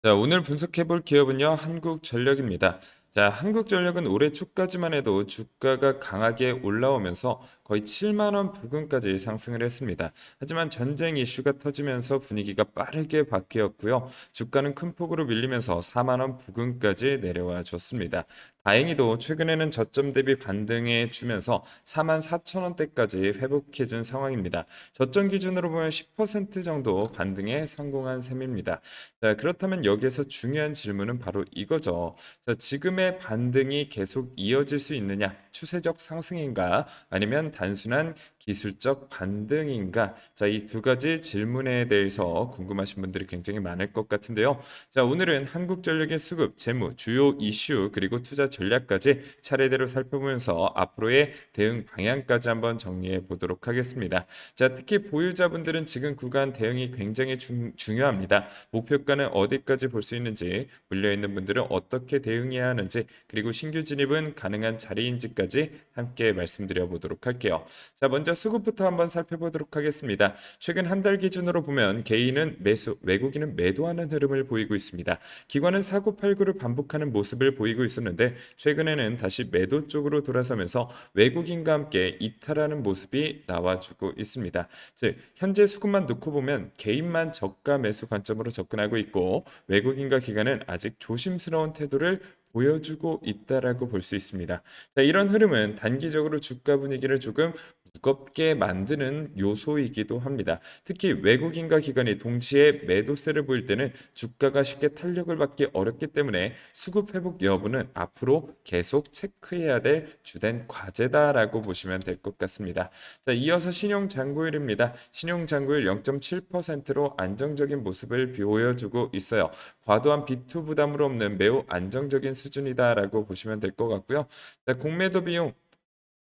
자, 오늘 분석해 볼 기업은요, 한국전력입니다. 자, 한국전력은 올해 초까지만 해도 주가가 강하게 올라오면서 거의 7만 원 부근까지 상승을 했습니다. 하지만 전쟁 이슈가 터지면서 분위기가 빠르게 바뀌었고요. 주가는 큰 폭으로 밀리면서 4만 원 부근까지 내려와 줬습니다. 다행히도 최근에는 저점 대비 반등해 주면서 4만 4천 원대까지 회복해 준 상황입니다. 저점 기준으로 보면 10% 정도 반등에 성공한 셈입니다. 자, 그렇다면 여기에서 중요한 질문은 바로 이거죠. 자, 지금의 반등이 계속 이어질 수 있느냐? 추세적 상승인가? 아니면 단순한 기술적 반등인가? 자, 이 두 가지 질문에 대해서 궁금하신 분들이 굉장히 많을 것 같은데요. 자, 오늘은 한국전력의 수급, 재무, 주요 이슈, 그리고 투자 전략까지 차례대로 살펴보면서 앞으로의 대응 방향까지 한번 정리해 보도록 하겠습니다. 자, 특히 보유자분들은 지금 구간 대응이 굉장히 중요합니다. 목표가는 어디까지 볼 수 있는지, 물려있는 분들은 어떻게 대응해야 하는지, 그리고 신규 진입은 가능한 자리인지까지 함께 말씀드려 보도록 할게요. 자, 먼저 수급부터 한번 살펴보도록 하겠습니다. 최근 한 달 기준으로 보면 개인은 매수, 외국인은 매도하는 흐름을 보이고 있습니다. 기관은 사고팔고를 반복하는 모습을 보이고 있었는데 최근에는 다시 매도 쪽으로 돌아서면서 외국인과 함께 이탈하는 모습이 나와주고 있습니다. 즉, 현재 수급만 놓고 보면 개인만 저가 매수 관점으로 접근하고 있고 외국인과 기관은 아직 조심스러운 태도를 보여주고 있다라고 볼 수 있습니다. 자, 이런 흐름은 단기적으로 주가 분위기를 조금 무겁게 만드는 요소이기도 합니다. 특히 외국인과 기관이 동시에 매도세를 보일 때는 주가가 쉽게 탄력을 받기 어렵기 때문에 수급 회복 여부는 앞으로 계속 체크해야 될 주된 과제다라고 보시면 될 것 같습니다. 자, 이어서 신용 잔고율입니다. 신용 잔고율 0.7%로 안정적인 모습을 보여주고 있어요. 과도한 비투 부담으로 없는 매우 안정적인 수준이다라고 보시면 될 것 같고요. 자, 공매도 비용,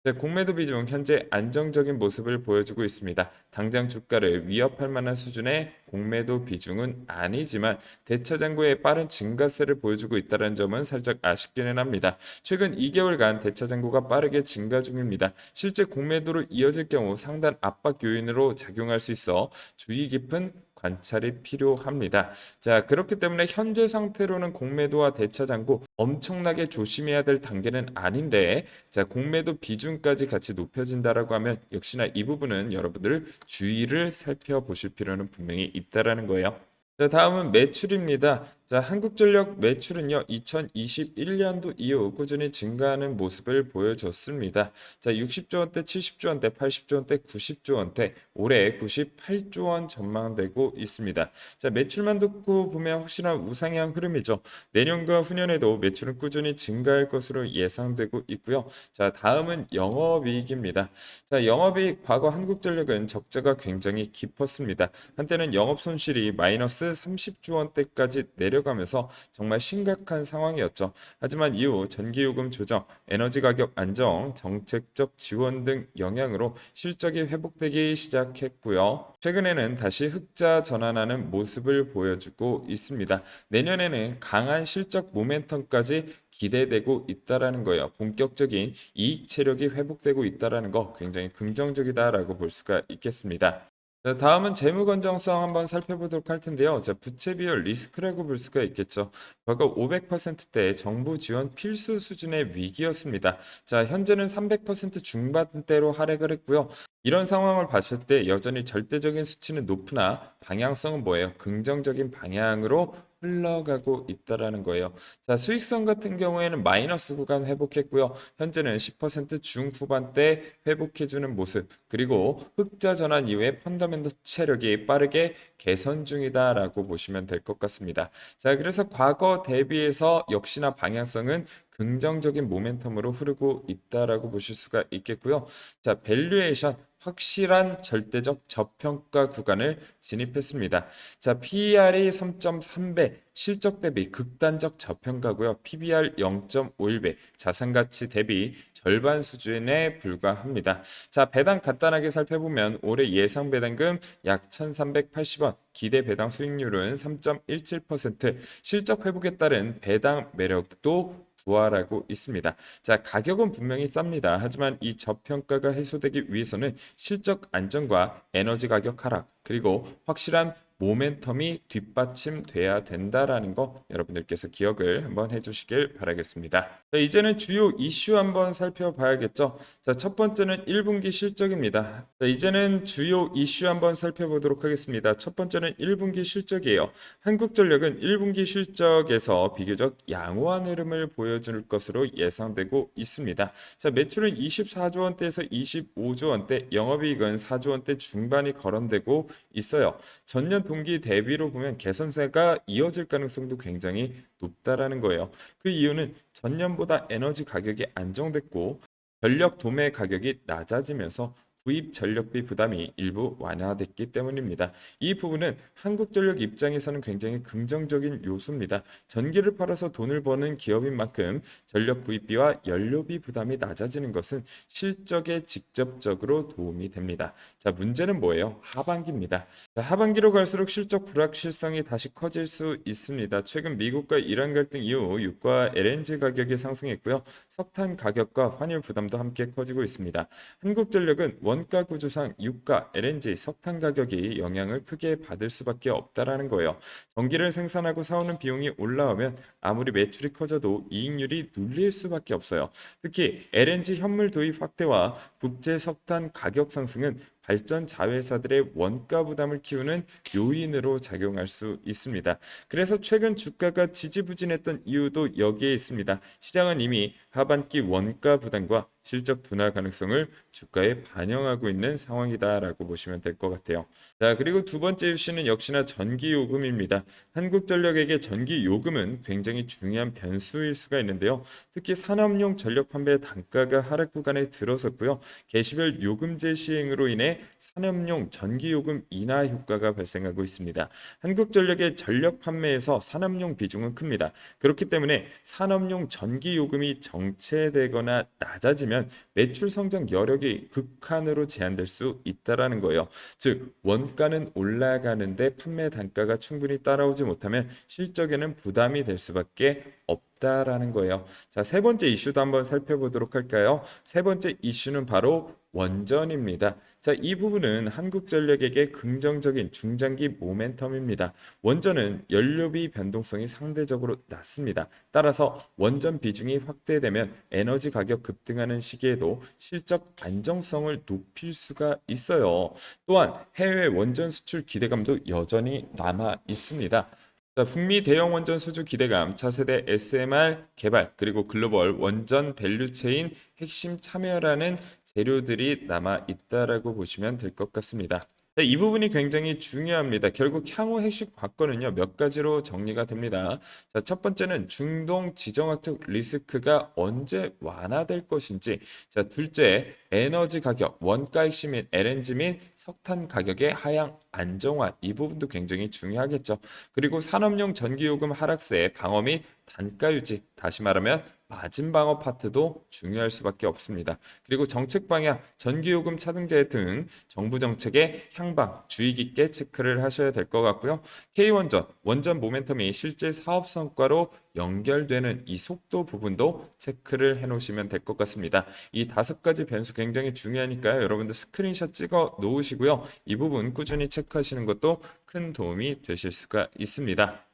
네, 공매도 비중 현재 안정적인 모습을 보여주고 있습니다. 당장 주가를 위협할 만한 수준의 공매도 비중은 아니지만 대차장고의 빠른 증가세를 보여주고 있다는 점은 살짝 아쉽기는 합니다. 최근 2개월간 대차장고가 빠르게 증가 중입니다. 실제 공매도로 이어질 경우 상단 압박 요인으로 작용할 수 있어 주의 깊은 관찰이 필요합니다. 자, 그렇기 때문에 현재 상태로는 공매도와 대차장고 엄청나게 조심해야 될 단계는 아닌데, 자, 공매도 비중까지 같이 높여진다라고 하면 역시나 이 부분은 여러분들 주의를 살펴보실 필요는 분명히 있다라는 거예요. 자, 다음은 매출입니다. 자, 한국전력 매출은요, 2021년도 이후 꾸준히 증가하는 모습을 보여줬습니다. 자, 60조 원대, 70조 원대, 80조 원대, 90조 원대, 올해 98조 원 전망되고 있습니다. 자, 매출만 듣고 보면 확실한 우상향 흐름이죠. 내년과 후년에도 매출은 꾸준히 증가할 것으로 예상되고 있고요. 자, 다음은 영업이익입니다. 자, 영업이익 과거 한국전력은 적자가 굉장히 깊었습니다. 한때는 영업 손실이 마이너스 30조 원대까지 내려가면서 정말 심각한 상황이었죠. 하지만 이후 전기요금 조정, 에너지 가격 안정, 정책적 지원 등 영향으로 실적이 회복되기 시작했고요. 최근에는 다시 흑자 전환하는 모습을 보여주고 있습니다. 내년에는 강한 실적 모멘텀까지 기대되고 있다라는 거예요. 본격적인 이익 체력이 회복되고 있다라는 거 굉장히 긍정적이다라고 볼 수가 있겠습니다. 자, 다음은 재무 건전성 한번 살펴보도록 할 텐데요. 자, 부채 비율 리스크라고 볼 수가 있겠죠. 과거 500%대 정부 지원 필수 수준의 위기였습니다. 자, 현재는 300% 중반대로 하락을 했고요. 이런 상황을 봤을 때 여전히 절대적인 수치는 높으나 방향성은 뭐예요? 긍정적인 방향으로 흘러가고 있다라는 거예요. 자, 수익성 같은 경우에는 마이너스 구간 회복했고요. 현재는 10% 중후반대 회복해주는 모습, 그리고 흑자 전환 이후에 펀더멘털 체력이 빠르게 개선 중이다라고 보시면 될 것 같습니다. 자, 그래서 과거 대비해서 역시나 방향성은 긍정적인 모멘텀으로 흐르고 있다라고 보실 수가 있겠고요. 자, 밸류에이션 확실한 절대적 저평가 구간을 진입했습니다. 자, PER이 3.3배, 실적 대비 극단적 저평가고요. PBR 0.51배, 자산 가치 대비 절반 수준에 불과합니다. 자, 배당 간단하게 살펴보면 올해 예상 배당금 약 1,380원, 기대 배당 수익률은 3.17%, 실적 회복에 따른 배당 매력도 부활하고 있습니다. 자, 가격은 분명히 쌉니다. 하지만 이 저평가가 해소되기 위해서는 실적 안정과 에너지 가격 하락, 그리고 확실한 모멘텀이 뒷받침돼야 된다라는 거 여러분들께서 기억을 한번 해주시길 바라겠습니다. 자, 이제는 주요 이슈 한번 살펴봐야겠죠. 자, 첫 번째는 1분기 실적입니다. 자, 이제는 주요 이슈 한번 살펴보도록 하겠습니다. 첫 번째는 1분기 실적이에요. 한국전력은 1분기 실적에서 비교적 양호한 흐름을 보여줄 것으로 예상되고 있습니다. 자, 매출은 24조 원대에서 25조 원대, 영업이익은 4조 원대 중반이 거론되고 있어요. 전년 동기 대비로 보면 개선세가 이어질 가능성도 굉장히 높다라는 거예요. 그 이유는 전년보다 에너지 가격이 안정됐고 전력 도매 가격이 낮아지면서 구입 전력비 부담이 일부 완화됐기 때문입니다. 이 부분은 한국전력 입장에서는 굉장히 긍정적인 요소입니다. 전기를 팔아서 돈을 버는 기업인 만큼 전력 구입비와 연료비 부담이 낮아지는 것은 실적에 직접적으로 도움이 됩니다. 자, 문제는 뭐예요? 하반기입니다. 자, 하반기로 갈수록 실적 불확실성이 다시 커질 수 있습니다. 최근 미국과 이란 갈등 이후 유가 LNG 가격이 상승했고요. 석탄 가격과 환율 부담도 함께 커지고 있습니다. 한국전력은 원가 구조상 유가, LNG, 석탄 가격이 영향을 크게 받을 수밖에 없다라는 거예요. 전기를 생산하고 사오는 비용이 올라오면 아무리 매출이 커져도 이익률이 눌릴 수밖에 없어요. 특히 LNG 현물 도입 확대와 국제 석탄 가격 상승은 발전 자회사들의 원가 부담을 키우는 요인으로 작용할 수 있습니다. 그래서 최근 주가가 지지부진했던 이유도 여기에 있습니다. 시장은 이미 하반기 원가 부담과 실적 둔화 가능성을 주가에 반영하고 있는 상황이다라고 보시면 될 것 같아요. 자, 그리고 두 번째 이슈는 역시나 전기 요금입니다. 한국전력에게 전기 요금은 굉장히 중요한 변수일 수가 있는데요. 특히 산업용 전력 판매 단가가 하락 구간에 들어섰고요. 개시별 요금제 시행으로 인해 산업용 전기 요금 인하 효과가 발생하고 있습니다. 한국전력의 전력 판매에서 산업용 비중은 큽니다. 그렇기 때문에 산업용 전기 요금이 정체되거나 낮아지면 매출 성장 여력이 극한으로 제한될 수 있다라는 거예요. 즉 원가는 올라가는데 판매 단가가 충분히 따라오지 못하면 실적에는 부담이 될 수밖에 없다라는 거예요. 자, 세 번째 이슈도 한번 살펴보도록 할까요? 세 번째 이슈는 바로 원전입니다. 자, 이 부분은 한국전력에게 긍정적인 중장기 모멘텀입니다. 원전은 연료비 변동성이 상대적으로 낮습니다. 따라서 원전 비중이 확대되면 에너지 가격 급등하는 시기에도 실적 안정성을 높일 수가 있어요. 또한 해외 원전 수출 기대감도 여전히 남아 있습니다. 자, 북미 대형 원전 수주 기대감, 차세대 SMR 개발, 그리고 글로벌 원전 밸류체인 핵심 참여라는 재료들이 남아 있다라고 보시면 될 것 같습니다. 자, 이 부분이 굉장히 중요합니다. 결국 향후 핵심 관건은요, 몇 가지로 정리가 됩니다. 자, 첫 번째는 중동 지정학적 리스크가 언제 완화될 것인지, 자, 둘째, 에너지 가격, 원가 핵심인 LNG 및 석탄 가격의 하향 안정화, 이 부분도 굉장히 중요하겠죠. 그리고 산업용 전기요금 하락세, 방어 및 단가 유지, 다시 말하면 마진 방어 파트도 중요할 수밖에 없습니다. 그리고 정책 방향, 전기요금 차등제 등 정부 정책의 향방 주의 깊게 체크를 하셔야 될 것 같고요. K원전, 원전 모멘텀이 실제 사업 성과로 연결되는 이 속도 부분도 체크를 해놓으시면 될 것 같습니다. 이 다섯 가지 변수 굉장히 중요하니까요. 여러분들 스크린샷 찍어 놓으시고요. 이 부분 꾸준히 체크하시는 것도 큰 도움이 되실 수가 있습니다.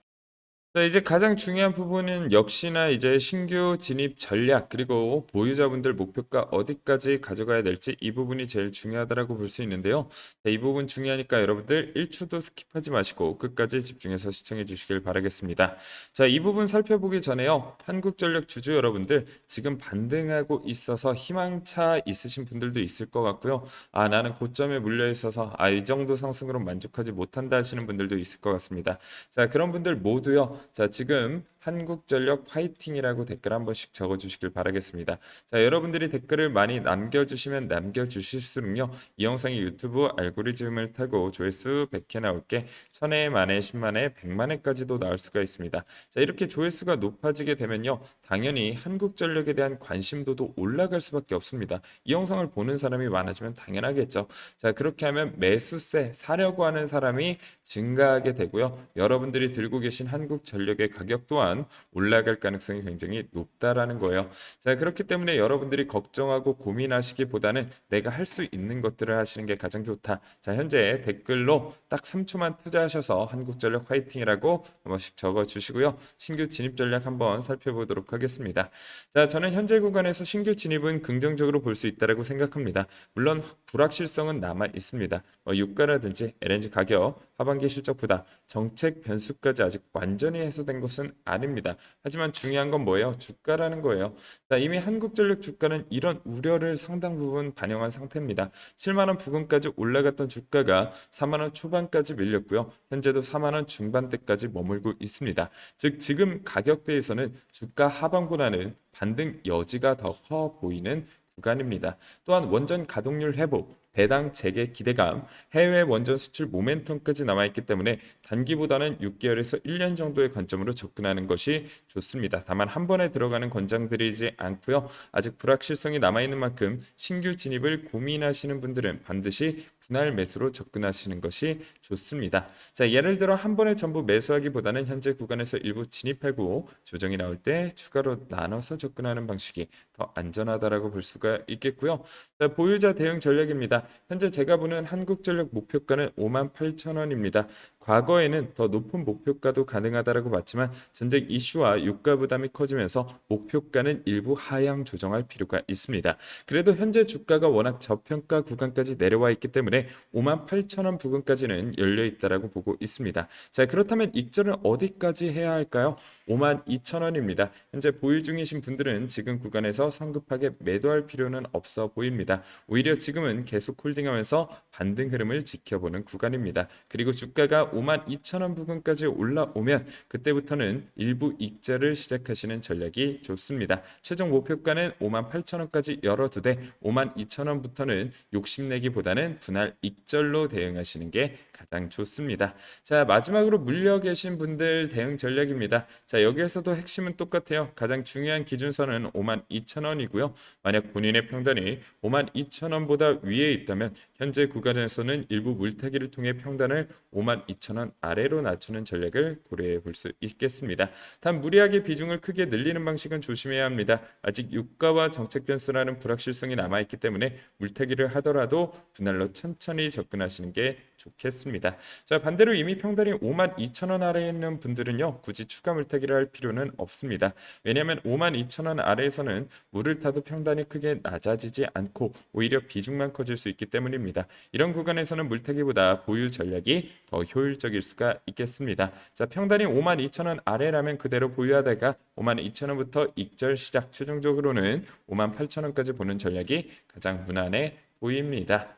자, 이제 가장 중요한 부분은 역시나 이제 신규 진입 전략 그리고 보유자분들 목표가 어디까지 가져가야 될지 이 부분이 제일 중요하다라고 볼 수 있는데요. 자, 이 부분 중요하니까 여러분들 1초도 스킵하지 마시고 끝까지 집중해서 시청해 주시길 바라겠습니다. 자, 이 부분 살펴보기 전에요. 한국전력 주주 여러분들 지금 반등하고 있어서 희망차 있으신 분들도 있을 것 같고요. 아, 나는 고점에 물려 있어서 이 정도 상승으로 만족하지 못한다 하시는 분들도 있을 것 같습니다. 자, 그런 분들 모두요. 자, 지금 한국전력 파이팅이라고 댓글 한 번씩 적어주시길 바라겠습니다. 자, 여러분들이 댓글을 많이 남겨주시면 남겨주실수록요, 이 영상이 유튜브 알고리즘을 타고 조회수 100회 나올게 1000회 만에 10만회 100만회까지도 나올 수가 있습니다. 자, 이렇게 조회수가 높아지게 되면요, 당연히 한국전력에 대한 관심도도 올라갈 수밖에 없습니다. 이 영상을 보는 사람이 많아지면 당연하겠죠. 자, 그렇게 하면 매수세 사려고 하는 사람이 증가하게 되고요, 여러분들이 들고 계신 한국전력의 가격 또한 또한 올라갈 가능성이 굉장히 높다라는 거예요. 자, 그렇기 때문에 여러분들이 걱정하고 고민하시기보다는 내가 할 수 있는 것들을 하시는 게 가장 좋다. 자, 현재 댓글로 딱 3초만 투자하셔서 한국전력 화이팅이라고 한 번씩 적어 주시고요. 신규 진입 전략 한번 살펴보도록 하겠습니다. 자, 저는 현재 구간에서 신규 진입은 긍정적으로 볼 수 있다고 생각합니다. 물론 불확실성은 남아 있습니다. 유가라든지 LNG 가격, 하반기 실적 부담, 정책 변수까지 아직 완전히 해소된 것은 아닙니다. 하지만 중요한 건 뭐예요? 주가라는 거예요. 자, 이미 한국전력 주가는 이런 우려를 상당 부분 반영한 상태입니다. 7만 원 부근까지 올라갔던 주가가 4만 원 초반까지 밀렸고요. 현재도 4만 원 중반대까지 머물고 있습니다. 즉 지금 가격대에서는 주가 하방보다는 반등 여지가 더 커 보이는 구간입니다. 또한 원전 가동률 회복, 배당 재개 기대감, 해외 원전 수출 모멘텀까지 남아있기 때문에 단기보다는 6개월에서 1년 정도의 관점으로 접근하는 것이 좋습니다. 다만 한 번에 들어가는 권장드리지 않고요. 아직 불확실성이 남아있는 만큼 신규 진입을 고민하시는 분들은 반드시 분할 매수로 접근하시는 것이 좋습니다. 자, 예를 들어 한 번에 전부 매수하기보다는 현재 구간에서 일부 진입하고 조정이 나올 때 추가로 나눠서 접근하는 방식이 더 안전하다라고 볼 수가 있겠고요. 자, 보유자 대응 전략입니다. 현재 제가 보는 한국전력 목표가는 58,000원입니다. 과거에는 더 높은 목표가도 가능하다라고 봤지만 전쟁 이슈와 유가 부담이 커지면서 목표가는 일부 하향 조정할 필요가 있습니다. 그래도 현재 주가가 워낙 저평가 구간까지 내려와 있기 때문에 58,000원 부근까지는 열려 있다라고 보고 있습니다. 자, 그렇다면 익절은 어디까지 해야 할까요? 52,000원입니다. 현재 보유 중이신 분들은 지금 구간에서 성급하게 매도할 필요는 없어 보입니다. 오히려 지금은 계속 홀딩하면서 반등 흐름을 지켜보는 구간입니다. 그리고 주가가 52,000원 부근까지 올라오면 그때부터는 일부 익절을 시작하시는 전략이 좋습니다. 최종 목표가는 58,000원까지 열어두되 52,000원부터는 욕심내기보다는 분할 익절로 대응하시는 게 가장 좋습니다. 자, 마지막으로 물려 계신 분들 대응 전략입니다. 자, 여기에서도 핵심은 똑같아요. 가장 중요한 기준선은 52,000원이고요. 만약 본인의 평단이 52,000원보다 위에 있다면 현재 구간에서는 일부 물타기를 통해 평단을 52,000원 아래로 낮추는 전략을 고려해 볼 수 있겠습니다. 단 무리하게 비중을 크게 늘리는 방식은 조심해야 합니다. 아직 유가와 정책 변수라는 불확실성이 남아있기 때문에 물타기를 하더라도 분할로 천천히 접근하시는 게 좋겠습니다. 자, 반대로 이미 평단이 52,000원 아래에 있는 분들은요, 굳이 추가 물타기를 할 필요는 없습니다. 왜냐하면 52,000원 아래에서는 물을 타도 평단이 크게 낮아지지 않고 오히려 비중만 커질 수 있기 때문입니다. 이런 구간에서는 물타기보다 보유 전략이 더 효율적일 수가 있겠습니다. 자, 평단이 52,000원 아래라면 그대로 보유하다가 52,000원부터 익절 시작, 최종적으로는 58,000원까지 보는 전략이 가장 무난해 보입니다.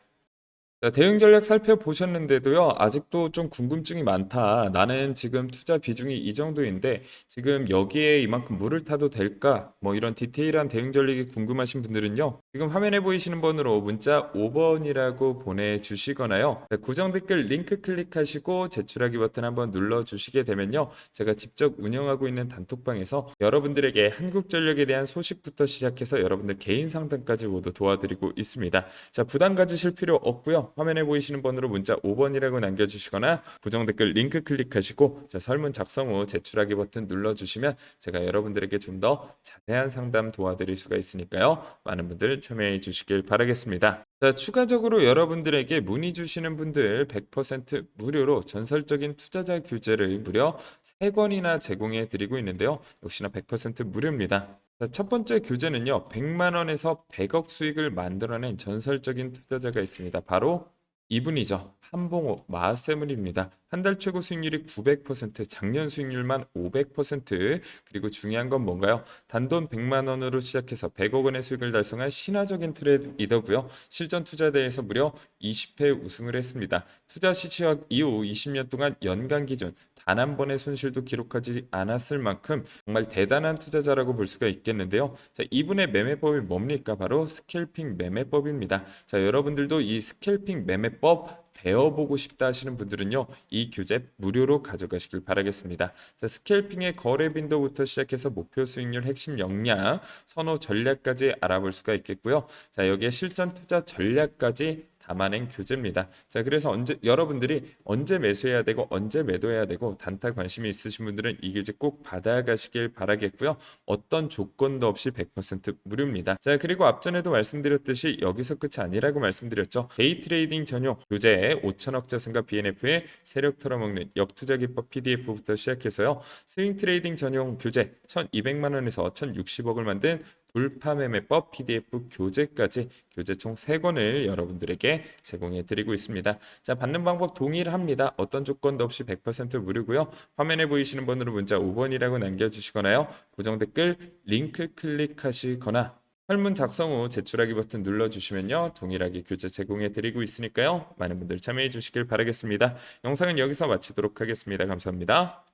자, 대응 전략 살펴보셨는데도요, 아직도 좀 궁금증이 많다. 나는 지금 투자 비중이 이 정도인데, 지금 여기에 이만큼 물을 타도 될까? 뭐 이런 디테일한 대응 전략이 궁금하신 분들은요, 지금 화면에 보이시는 번호로 문자 5번이라고 보내주시거나요, 자, 고정 댓글 링크 클릭하시고 제출하기 버튼 한번 눌러주시게 되면요, 제가 직접 운영하고 있는 단톡방에서 여러분들에게 한국전력에 대한 소식부터 시작해서 여러분들 개인 상담까지 모두 도와드리고 있습니다. 자, 부담 가지실 필요 없고요. 화면에 보이시는 번호로 문자 5번이라고 남겨주시거나 고정 댓글 링크 클릭하시고 자, 설문 작성 후 제출하기 버튼 눌러주시면 제가 여러분들에게 좀 더 자세한 상담 도와드릴 수가 있으니까요. 많은 분들 참여해 주시길 바라겠습니다. 자, 추가적으로 여러분들에게 문의 주시는 분들 100% 무료로 전설적인 투자자 교재를 무려 3권이나 제공해 드리고 있는데요. 역시나 100% 무료입니다. 자, 첫 번째 교재는요, 100만 원에서 100억 수익을 만들어낸 전설적인 투자자가 있습니다. 바로 이분이죠. 한봉호 마세문입니다. 한 달 최고 수익률이 900%, 작년 수익률만 500%, 그리고 중요한 건 뭔가요? 단돈 100만 원으로 시작해서 100억 원의 수익을 달성한 신화적인 트레이더고요. 실전 투자대회에서 무려 20회 우승을 했습니다. 투자 시작 이후 20년 동안 연간 기준 단 한 번의 손실도 기록하지 않았을 만큼 정말 대단한 투자자라고 볼 수가 있겠는데요. 자, 이분의 매매법이 뭡니까? 바로 스캘핑 매매법입니다. 자, 여러분들도 이 스캘핑 매매법 배워보고 싶다 하시는 분들은요, 이 교재 무료로 가져가시길 바라겠습니다. 자, 스캘핑의 거래 빈도부터 시작해서 목표 수익률, 핵심 역량, 선호 전략까지 알아볼 수가 있겠고요. 자, 여기에 실전 투자 전략까지 담아낸 교재입니다. 자, 그래서 여러분들이 언제 매수해야 되고 언제 매도해야 되고 단타 관심이 있으신 분들은 이 교재 꼭 받아가시길 바라겠고요. 어떤 조건도 없이 100% 무료입니다. 자, 그리고 앞전에도 말씀드렸듯이 여기서 끝이 아니라고 말씀드렸죠. 데이 트레이딩 전용 교재에 5천억 자산과 BNF의 세력 털어먹는 역투자 기법 PDF부터 시작해서요. 스윙 트레이딩 전용 교재 1,200만 원에서 1,060억을 만든 돌파 매매법 PDF 교재까지 교재 총 3권을 여러분들에게 제공해 드리고 있습니다. 자, 받는 방법 동일합니다. 어떤 조건도 없이 100% 무료고요. 화면에 보이시는 번호로 문자 5번이라고 남겨주시거나요. 고정 댓글 링크 클릭하시거나 설문 작성 후 제출하기 버튼 눌러주시면요. 동일하게 교재 제공해 드리고 있으니까요. 많은 분들 참여해 주시길 바라겠습니다. 영상은 여기서 마치도록 하겠습니다. 감사합니다.